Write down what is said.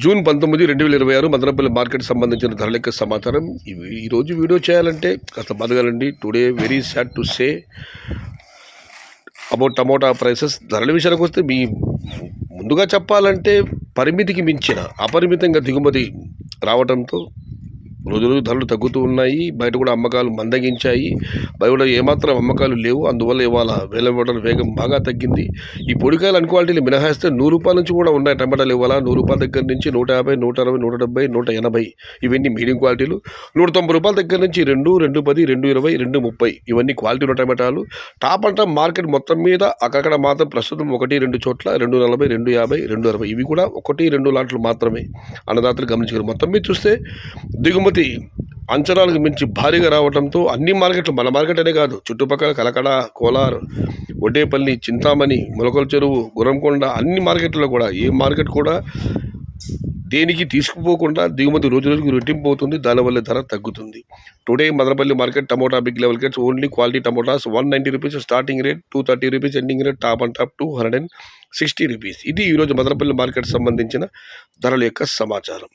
June 19, 2026 Madanapalle market సంబంధించిన ధరల యొక్క సమాచారం. ఈరోజు వీడియో చేయాలంటే కాస్త బాధగాలండి. Today very sad to say about tomato prices. ధరల విషయానికి వస్తే ముందుగా చెప్పాలంటే పరిమితికి మించిన అపరిమితంగా దిగుమతి రావడంతో రోజు ధరలు తగ్గుతూ ఉన్నాయి. బయట కూడా అమ్మకాలు మందగించాయి. బయట కూడా ఏమాత్రం అమ్మకాలు లేవు. అందువల్ల ఇవాళ వేలం వేగం బాగా తగ్గింది. ఈ పొడికాయలు అన్క్వాలిటీలు మినహాయిస్తే ₹100 నుంచి కూడా ఉన్నాయి. టమాటాలు ఇవాళ ₹100 దగ్గర నుంచి 150, 160, 170, 180 ఇవన్నీ మీడియం క్వాలిటీలు. ₹190 దగ్గర నుంచి 2, 210, 220, 230 ఇవన్నీ క్వాలిటీ ఉన్న టమాటాలు. టాప్ అండ్ టాప్ మార్కెట్ మొత్తం మీద అక్కడక్కడ మాత్రం ప్రస్తుతం 1-2 చోట్ల 240, 250, 260 ఇవి కూడా 1-2 లాట్లు మాత్రమే అన్నదాతలు గమనించారు. మొత్తం మీద చూస్తే దిగుమతి అంచనాలకు మించి భారీగా రావడంతో అన్ని మార్కెట్లు, మన మార్కెట్ అనే కాదు, చుట్టుపక్కల కలకడ, కోలార్, ఒడ్డేపల్లి, చింతామణి, మొలకల చెరువు, గుర్రంకొండ అన్ని మార్కెట్లో కూడా ఏ మార్కెట్ కూడా దేనికి తీసుకుపోకుండా దిగుమతి రోజు రోజుకు రెట్టింపు అవుతుంది. దానివల్ల ధర తగ్గుతుంది. Today Madanapalle market tomato big level gets only quality tomatoes ₹190 starting rate, ₹230 ending rate, top and top ₹260. ఇది ఈరోజు మదనపల్లి మార్కెట్ సంబంధించిన ధరల యొక్క సమాచారం.